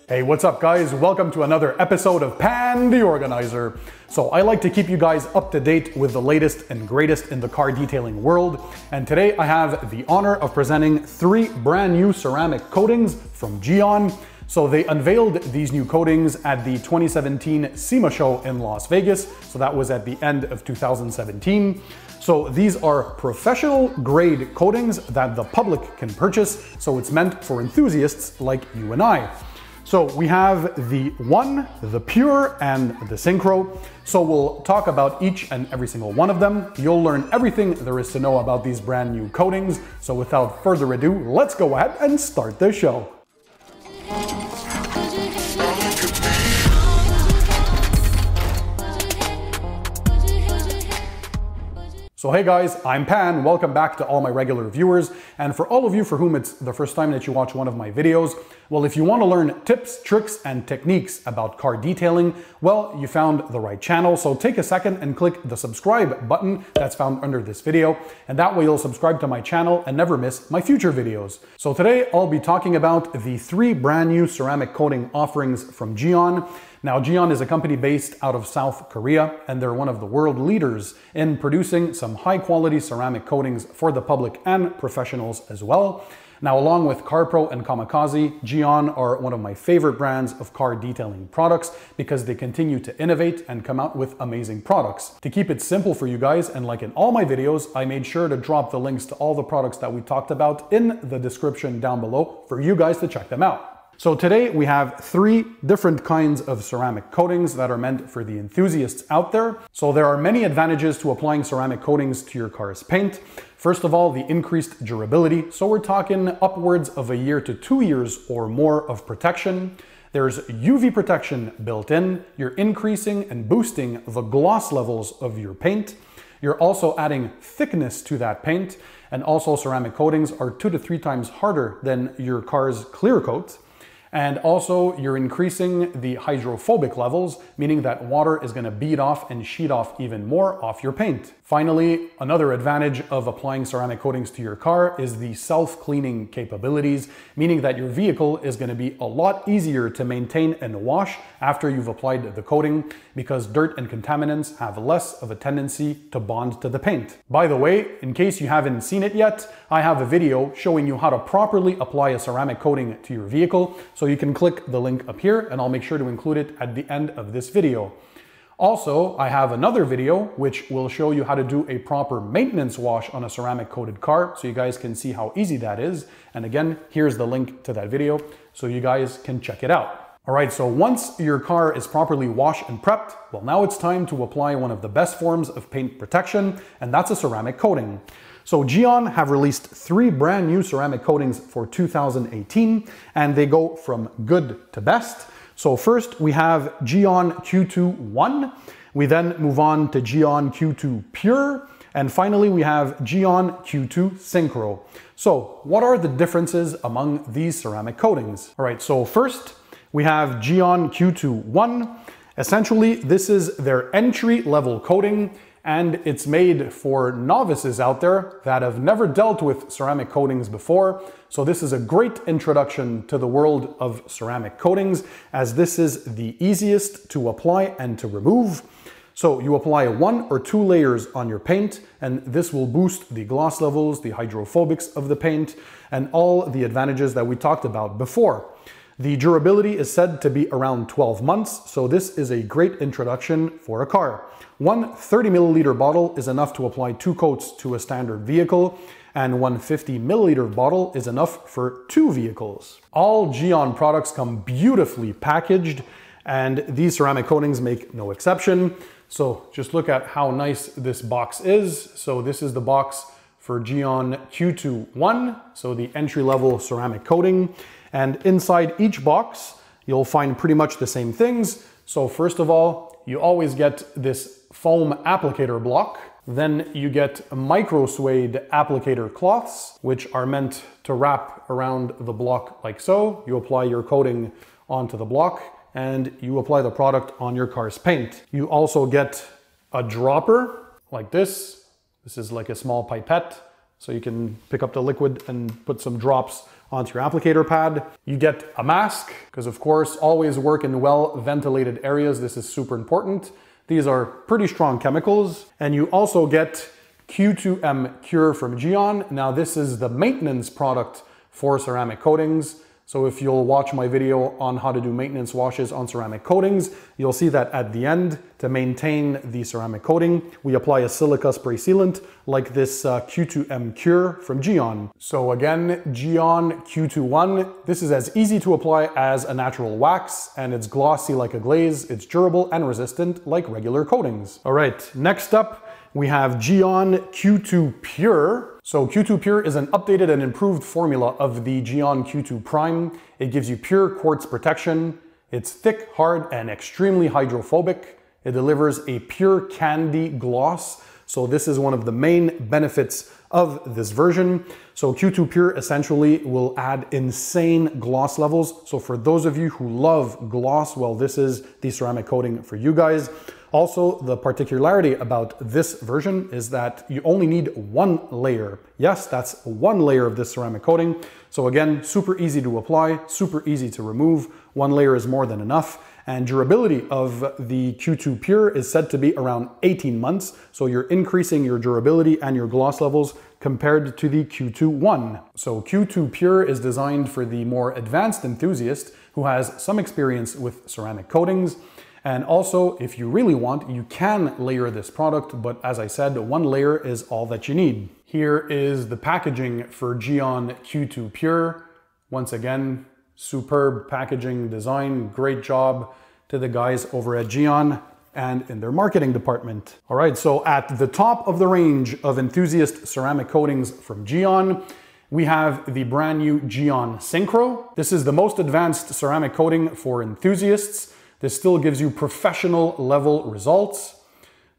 Hey, what's up guys? Welcome to another episode of Pan the Organizer. So I like to keep you guys up to date with the latest and greatest in the car detailing world. And today I have the honor of presenting 3 brand new ceramic coatings from Jian. So they unveiled these new coatings at the 2017 SEMA show in Las Vegas. So that was at the end of 2017. So these are professional grade coatings that the public can purchase. So it's meant for enthusiasts like you and I. So we have the One, the Pure, and the Syncro. So we'll talk about each and every single one of them. You'll learn everything there is to know about these brand new coatings. So without further ado, let's go ahead and start the show. So hey guys, I'm Pan, welcome back to all my regular viewers, and for all of you for whom it's the first time that you watch one of my videos, well, if you want to learn tips, tricks, and techniques about car detailing, well, you found the right channel, so take a second and click the subscribe button that's found under this video, and that way you'll subscribe to my channel and never miss my future videos. So today I'll be talking about the 3 brand new ceramic coating offerings from Jian. Now, Jian is a company based out of South Korea, and they're one of the world leaders in producing some high-quality ceramic coatings for the public and professionals as well. Now, along with CarPro and Kamikaze, Jian are one of my favorite brands of car detailing products because they continue to innovate and come out with amazing products. To keep it simple for you guys, and like in all my videos, I made sure to drop the links to all the products that we talked about in the description down below for you guys to check them out. So today we have 3 different kinds of ceramic coatings that are meant for the enthusiasts out there. So there are many advantages to applying ceramic coatings to your car's paint. First of all, the increased durability. So we're talking upwards of a year to 2 years or more of protection. There's UV protection built in. You're increasing and boosting the gloss levels of your paint. You're also adding thickness to that paint. And also ceramic coatings are 2 to 3 times harder than your car's clear coat. And also you're increasing the hydrophobic levels, meaning that water is going to bead off and sheet off even more off your paint. Finally, another advantage of applying ceramic coatings to your car is the self-cleaning capabilities, meaning that your vehicle is going to be a lot easier to maintain and wash after you've applied the coating because dirt and contaminants have less of a tendency to bond to the paint. By the way, in case you haven't seen it yet, I have a video showing you how to properly apply a ceramic coating to your vehicle. So you can click the link up here and I'll make sure to include it at the end of this video. Also, I have another video which will show you how to do a proper maintenance wash on a ceramic coated car so you guys can see how easy that is. And again, here's the link to that video so you guys can check it out. All right, so once your car is properly washed and prepped, well, now it's time to apply one of the best forms of paint protection, and that's a ceramic coating. So Jian have released 3 brand new ceramic coatings for 2018, and they go from good to best. So first we have Jian Q21, we then move on to Jian Q2 Pure, and finally we have Jian Q2 Syncro. So what are the differences among these ceramic coatings? All right, so first we have Jian Q21. Essentially, this is their entry-level coating, and it's made for novices out there that have never dealt with ceramic coatings before. So this is a great introduction to the world of ceramic coatings, as this is the easiest to apply and to remove. So you apply 1 or 2 layers on your paint, and this will boost the gloss levels, the hydrophobics of the paint, and all the advantages that we talked about before. The durability is said to be around 12 months, so this is a great introduction for a car. One 30 milliliter bottle is enough to apply 2 coats to a standard vehicle, and one 50 milliliter bottle is enough for 2 vehicles. All Jian products come beautifully packaged, and these ceramic coatings make no exception. So just look at how nice this box is. So this is the box for Jian Q21, so the entry-level ceramic coating. And inside each box, you'll find pretty much the same things. So first of all, you always get this foam applicator block. Then you get micro suede applicator cloths, which are meant to wrap around the block like so. You apply your coating onto the block and you apply the product on your car's paint. You also get a dropper like this. This is like a small pipette, so you can pick up the liquid and put some drops onto your applicator pad. You get a mask, because of course, always work in well-ventilated areas. This is super important. These are pretty strong chemicals. And you also get Q2M Cure from Jian. Now this is the maintenance product for ceramic coatings. So if you'll watch my video on how to do maintenance washes on ceramic coatings, you'll see that at the end, to maintain the ceramic coating, we apply a silica spray sealant like this Q2M Cure from Jian. So again, Jian Q21. This is as easy to apply as a natural wax, and it's glossy like a glaze. It's durable and resistant like regular coatings. All right, next up, we have Jian Q2 Pure. So Q2 Pure is an updated and improved formula of the Jian Q2 Prime. It gives you pure quartz protection. It's thick, hard, and extremely hydrophobic. It delivers a pure candy gloss. So this is one of the main benefits of this version. So Q2 Pure essentially will add insane gloss levels. So for those of you who love gloss, well, this is the ceramic coating for you guys. Also, the particularity about this version is that you only need one layer. Yes, that's one layer of this ceramic coating. So again, super easy to apply, super easy to remove. One layer is more than enough. And durability of the Q2 Pure is said to be around 18 months. So you're increasing your durability and your gloss levels compared to the Q2 So Q2 Pure is designed for the more advanced enthusiast who has some experience with ceramic coatings. And also, if you really want, you can layer this product, but as I said, one layer is all that you need. Here is the packaging for Jian Q2 Pure. Once again, superb packaging design. Great job to the guys over at Jian and in their marketing department. All right, so at the top of the range of enthusiast ceramic coatings from Jian, we have the brand new Jian Syncro. This is the most advanced ceramic coating for enthusiasts. This still gives you professional level results.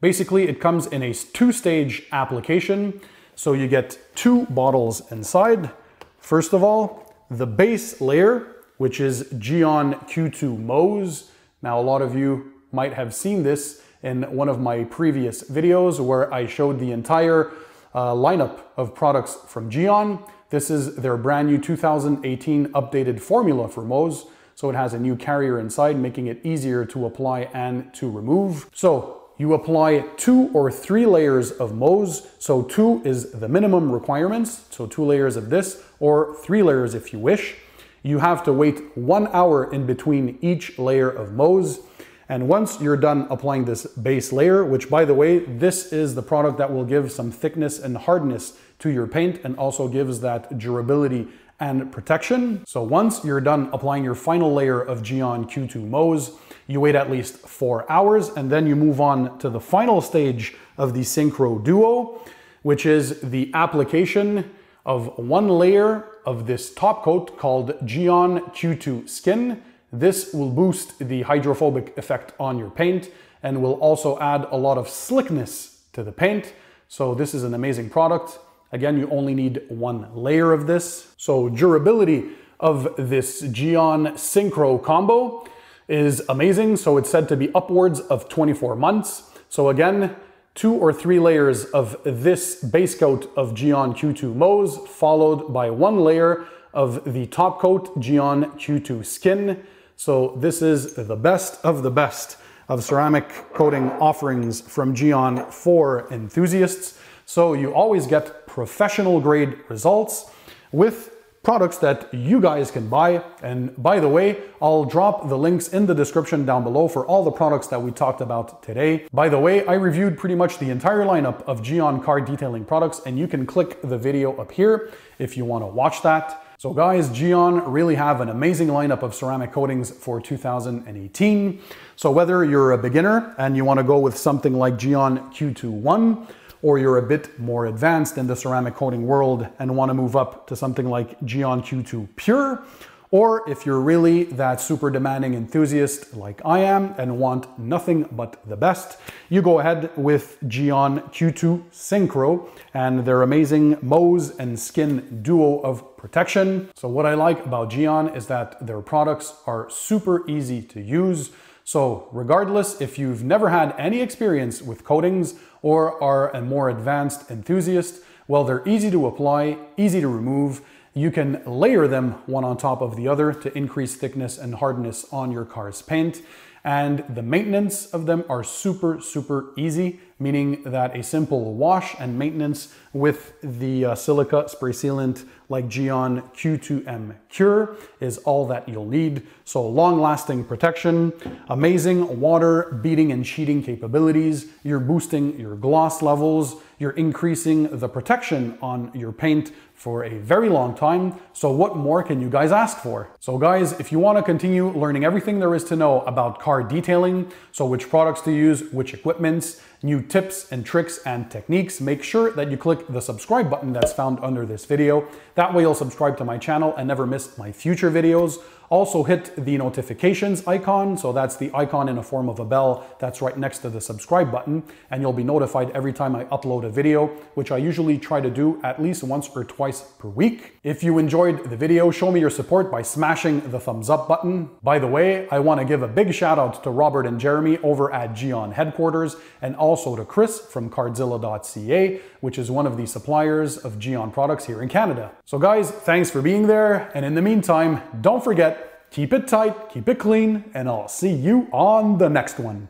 Basically, it comes in a two-stage application. So you get two bottles inside. First of all, the base layer, which is Jian Q2 Mose. Now, a lot of you might have seen this in one of my previous videos where I showed the entire lineup of products from Jian. This is their brand new 2018 updated formula for Mose. So it has a new carrier inside, making it easier to apply and to remove. So you apply 2 or 3 layers of Mose. So 2 is the minimum requirements. So 2 layers of this, or 3 layers if you wish. You have to wait 1 hour in between each layer of Mose. And once you're done applying this base layer, which by the way, this is the product that will give some thickness and hardness to your paint and also gives that durability and protection. So once you're done applying your final layer of Jian Q2 Mose, you wait at least 4 hours and then you move on to the final stage of the Syncro Duo, which is the application of 1 layer of this top coat called Jian Q2 Skin. This will boost the hydrophobic effect on your paint and will also add a lot of slickness to the paint. So this is an amazing product. Again, you only need 1 layer of this. So durability of this Jian Syncro combo is amazing. So it's said to be upwards of 24 months. So again, 2 or 3 layers of this base coat of Jian Q2 Mose, followed by 1 layer of the top coat Jian Q2 Skin. So this is the best of ceramic coating offerings from Jian for enthusiasts. So you always get professional grade results with products that you guys can buy. And by the way, I'll drop the links in the description down below for all the products that we talked about today. By the way, I reviewed pretty much the entire lineup of Jian car detailing products, and you can click the video up here if you want to watch that. So guys, Jian really have an amazing lineup of ceramic coatings for 2018. So whether you're a beginner and you want to go with something like Jian Q21, or you're a bit more advanced in the ceramic coating world and want to move up to something like Jian Q2 Pure, or if you're really that super demanding enthusiast like I am and want nothing but the best, you go ahead with Jian Q2 Syncro and their amazing Mose and Skin duo of protection. So what I like about Jian is that their products are super easy to use. So regardless if you've never had any experience with coatings or are a more advanced enthusiast, well, they're easy to apply, easy to remove, You can layer them one on top of the other to increase thickness and hardness on your car's paint. And the maintenance of them are super, super easy, meaning that a simple wash and maintenance with the silica spray sealant like Jian Q2M Cure is all that you'll need. So long-lasting protection, amazing water beating and sheeting capabilities, you're boosting your gloss levels, you're increasing the protection on your paint for a very long time. So what more can you guys ask for? So guys, if you want to continue learning everything there is to know about car detailing, so which products to use, which equipments, new tips and tricks and techniques, make sure that you click the subscribe button that's found under this video. That way you'll subscribe to my channel and never miss my future videos. Also hit the notifications icon, so that's the icon in the form of a bell that's right next to the subscribe button, and you'll be notified every time I upload a video, which I usually try to do at least once or twice per week. If you enjoyed the video, show me your support by smashing the thumbs up button. By the way, I want to give a big shout out to Robert and Jeremy over at Gyeon headquarters, and also to Chris from cardzilla.ca, which is one of the suppliers of Gyeon products here in Canada. So guys, thanks for being there, and in the meantime, don't forget, keep it tight, keep it clean, and I'll see you on the next one.